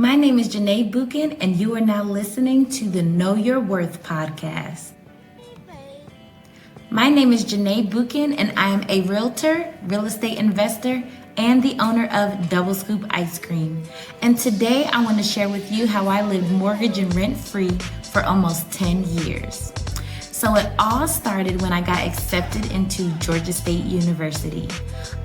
My name is Janae Buchan, and you are now listening to the Know Your Worth podcast. My name is Janae Buchan, and I am a realtor, real estate investor, and the owner of Double Scoop Ice Cream. And today I want to share with you how I lived mortgage and rent free for almost 10 years. So it all started when I got accepted into Georgia State University.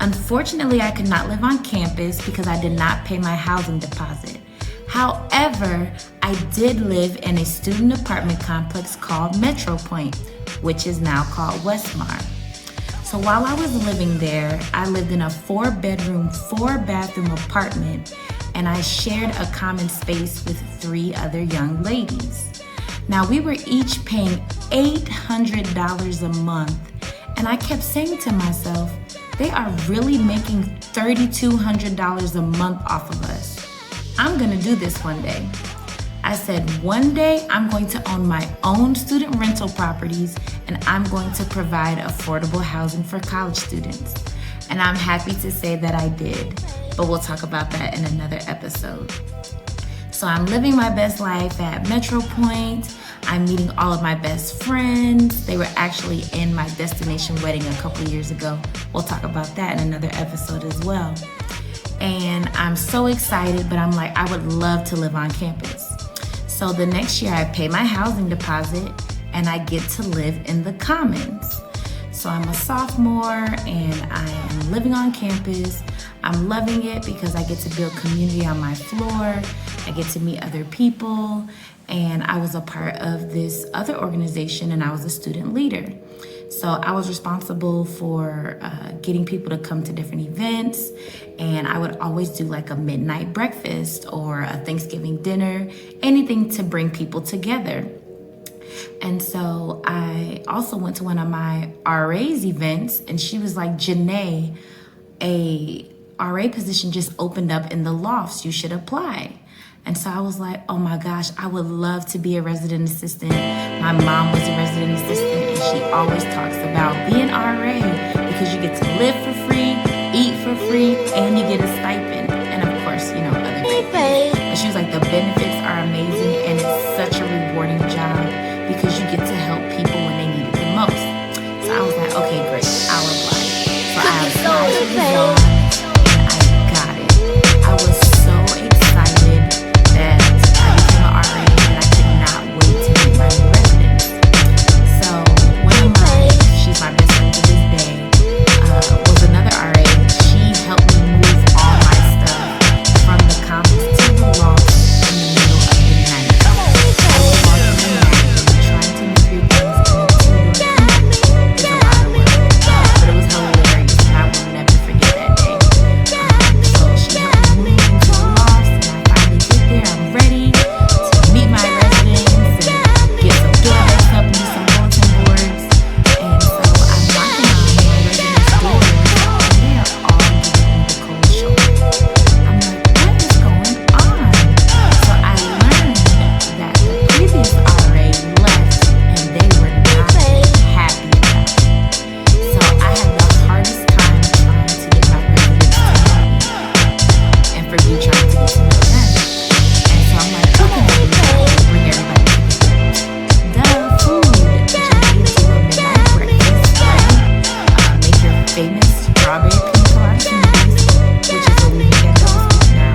Unfortunately, I could not live on campus because I did not pay my housing deposit. However, I did live in a student apartment complex called Metro Point, which is now called Westmar. So while I was living there, I lived in a 4-bedroom, 4-bathroom apartment, and I shared a common space with 3 other young ladies. Now, we were each paying $800 a month, and I kept saying to myself, they are really making $3,200 a month off of us. I'm gonna do this one day. I said, one day I'm going to own my own student rental properties and I'm going to provide affordable housing for college students. And I'm happy to say that I did, but we'll talk about that in another episode. So I'm living my best life at Metro Point. I'm meeting all of my best friends. They were actually in my destination wedding a couple years ago. We'll talk about that in another episode as well. And I'm so excited, but I'm like, I would love to live on campus. So the next year I pay my housing deposit and I get to live in the Commons. So I'm a sophomore and I am living on campus. I'm loving it because I get to build community on my floor. I get to meet other people. And I was a part of this other organization and I was a student leader. So I was responsible for getting people to come to different events, and I would always do like a midnight breakfast or a Thanksgiving dinner, anything to bring people together. And so I also went to one of my RA's events, and she was like, Janae, a RA position just opened up in the lofts. You should apply. And so I was like, oh my gosh, I would love to be a resident assistant. My mom was a resident assistant and she always talks about being RA because you get to live for free, eat for free, and you get a stipend. And of course, you know, other things. But she was like, the benefits are amazing and it's such a rewarding job because you get to help people when they need it the most. So I was like, okay, great, I'll apply. So I applied to the job and I got it. I was so excited that I became an RA and I could not wait to meet my new residents. So she's my best friend to this day, was another RA. She helped me move all my stuff from the Commons to the loft in the middle of the night. I was walking the night and trying to move your things in a 2-door coupe is a lot of work, but it was hilarious and I will never forget that day. So she helped me move into the loft and I finally get there. I'm ready to meet my residents and get some doors up and do some bulletin boards. And so I'm knocking on my residents' doors and they are all giving me the cold shoulder. I'm like, what is going on? So I learned that the previous RA left and they were not happy about it. So I had the hardest time trying to get my residents to know me and for me trying to get to know them. And so I'm like, what can I do to bring everybody together? The food. Janae do a midnight breakfast, right? Make your famous strawberry pina colada smoothies, which is what we make at Double Scoop now.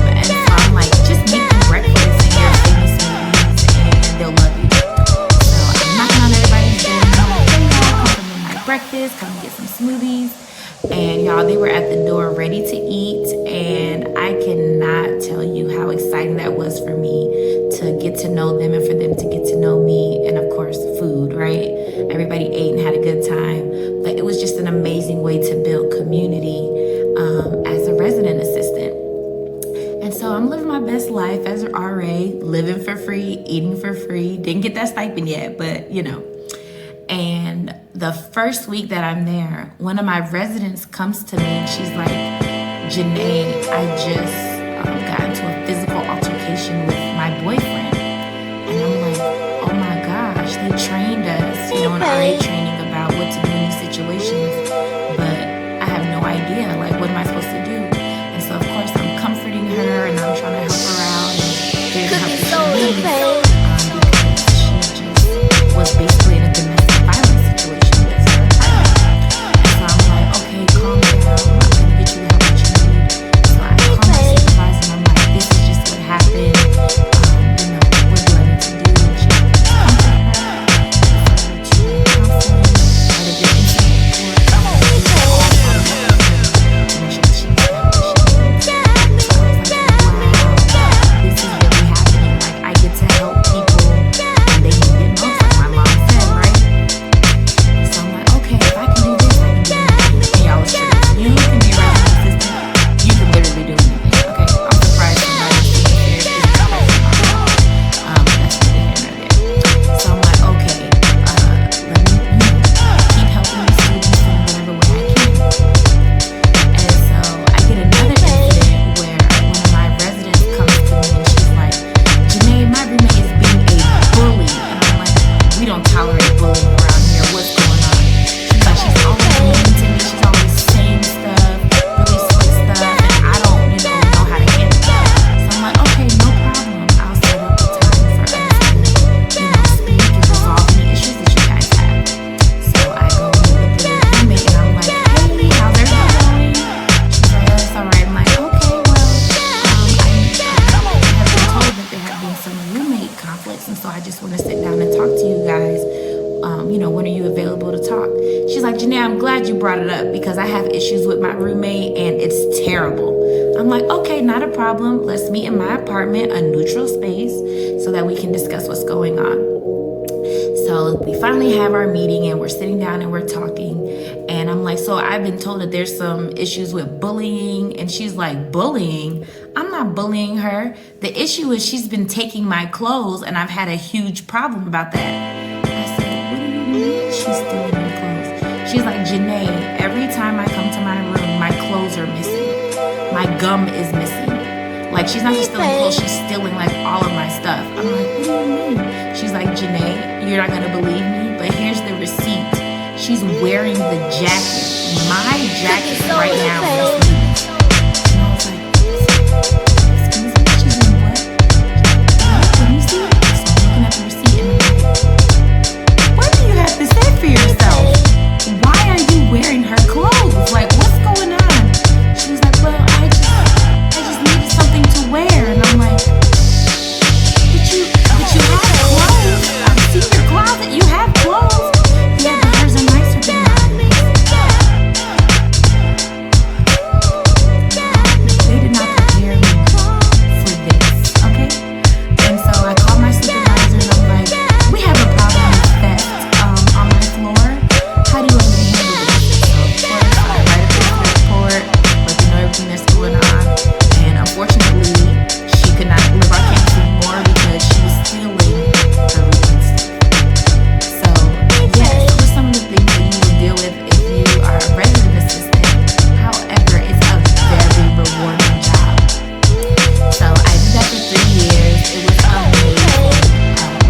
And so I'm like, just make them breakfast and your famous smoothies and they'll love you. So I'm knocking on everybody's door. I'm like, hey y'all, come for midnight breakfast, come get some smoothies. And y'all, they were at the door ready to eat, and I cannot tell you how exciting that was for me to get to know them and for them to get to know me, and of course food, right? Everybody ate and had a good time, but it was just an amazing way to build community as a resident assistant. And so I'm living my best life as an RA, living for free, eating for free. Didn't get that stipend yet, but you know. And the first week that I'm there, one of my residents comes to me and she's like, Janae, I just got into a physical altercation with my boyfriend. And I'm like, oh my gosh, they trained us, you know, in RA training about what to do in these situations. But I have no idea, like, what am I supposed to do? And so, of course, I'm Janae, I'm glad you brought it up because I have issues with my roommate and it's terrible. I'm like, okay, not a problem. Let's meet in my apartment, a neutral space, so that we can discuss what's going on. So we finally have our meeting and we're sitting down and we're talking. And I'm like, so I've been told that there's some issues with bullying. And she's like, bullying? I'm not bullying her. The issue is she's been taking my clothes and I've had a huge problem about that. I said, what do you mean she's stealing your clothes? She's like, Janae, every time I come to my room, my clothes are missing. My gum is missing. Like, she's not just stealing clothes, she's stealing like all of my stuff. I'm like, what do you mean? She's like, Janae, you're not gonna believe me, but here's the receipt. She's wearing the jacket, my jacket right now. And I was like, excuse me? She's like, what? Let me see. So I'm looking at the receipt and I'm like, what do you have to say for yourself? Why are you wearing her clothes? Like, what's going on? She was like, well, I just needed something to wear. And I'm like, but you have clothes. I've seen your closet. You have clothes. Yeah, but hers are nicer than mine. They did not prepare me for this, okay? And so I called my supervisor and I'm like, we have a problem with theft on my floor. How do you want me to handle this? So of course, I write a business report, let them know everything that's going on. And unfortunately, she could not live our campus anymore because she was stealing her roommate's stuff. So, yes, those are some of the things that you will deal with if you are a resident assistant. However, it's a very rewarding job. So, I did that for 3 years. It was amazing.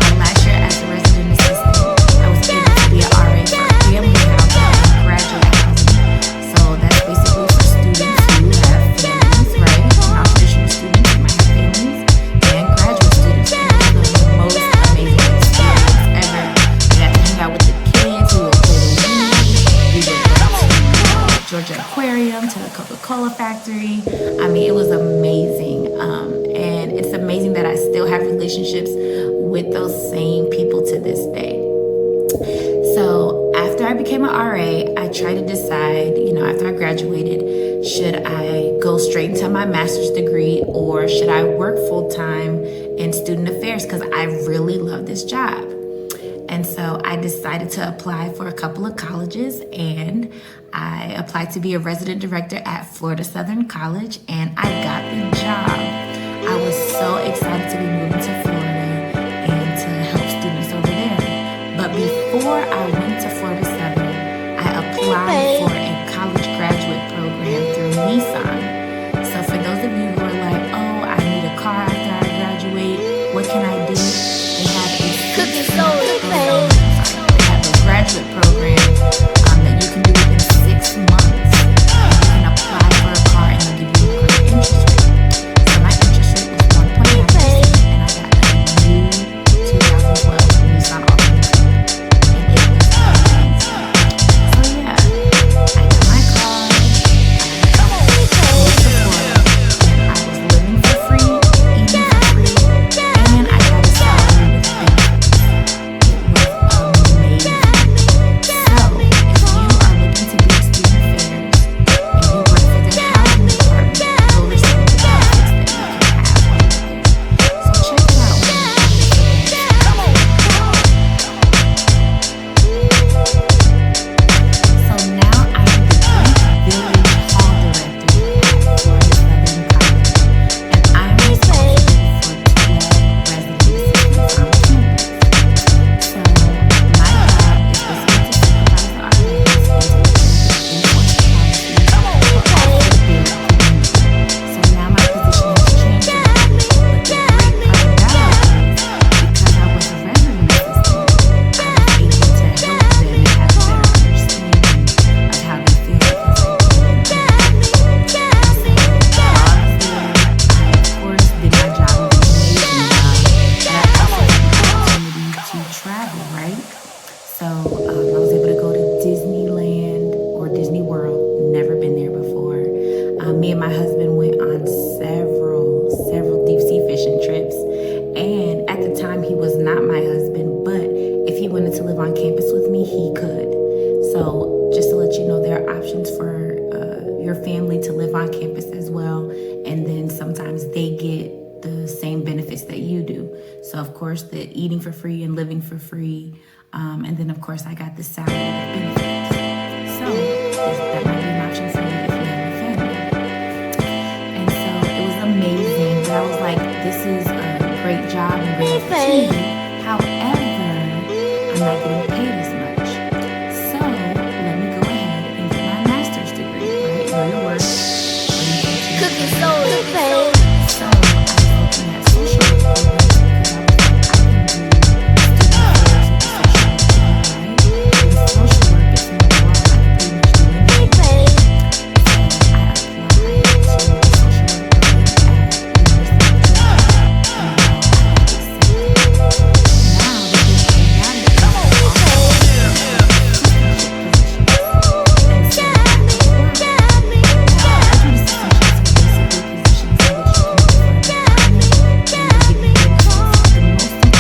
My last year as a resident assistant, I was able to be an RA for family housing and graduate housing. So, that's basically for students who have families, right? Non-traditional students who might have families, and graduate students. And it was the most amazing experience ever. I got to hang out with the kids. We would play the Wii. We would go to Georgia Aquarium, to the Coca-Cola factory. I mean, it was amazing. And it's amazing that I still have relationships with those same people to this day. So after I became an RA, I tried to decide, after I graduated, should I go straight into my master's degree or should I work full time in student affairs? Because I really love this job. And so I decided to apply for a couple of colleges and I applied to be a resident director at Florida Southern College and I got the job. I was so excited to be moving to Florida and to help students over there. But before I went to Florida Southern, I applied for a college graduate program through Nissan. So for those of you who are like, oh, I need a car after I graduate, what can I do? They have a 6-month program. They have a graduate program that you can do within 6 months. And you can apply for a car and they'll give you a great interest rate. So my interest rate was 1.9% and I got a new 2012 Nissan Altima. And it was amazing. So yeah, there are options for your family to live on campus as well. And then sometimes they get the same benefits that you do. So, of course, the eating for free and living for free. And then, of course, I got the salary benefits. So, that might be an option for you if you have a family. And so, it was amazing. But I was like, this is a great job and great opportunity. However, I'm not getting paid as much. So, let me go ahead and get my master's degree, right? Know your worth. Cooking soda, babe. So I was looking at social work programs because I was like, I can do student affairs with the social work, right? With social work, it's in the law, I can pretty much do anything. Hey, babe. So I applied to the social work program at University of Georgia,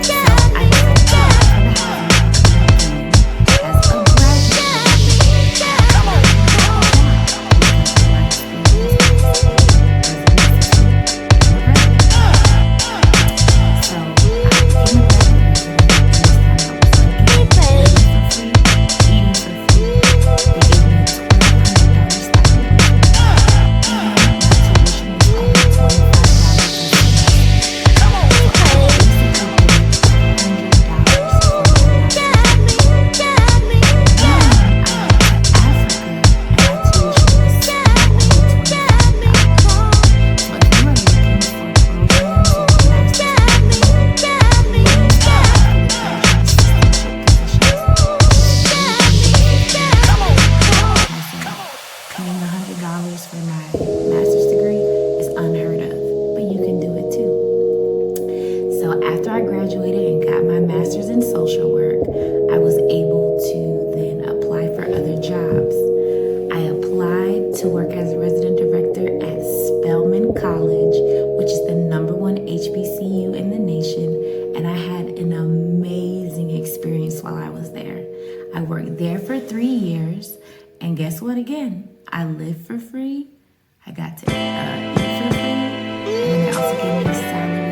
and now I got accepted. Now the good thing about it is I also have $100 for my master's degree is unheard of, but you can do it too. So after I graduated and got my master's in social work, I was able to then apply for other jobs. I applied to work as a resident director at Spelman College, which is the #1 HBCU in the nation, and I had an amazing experience while I was there. I worked there for 3 years, and guess what again? I lived for free, I got to eat for free, and then they also gave me a salary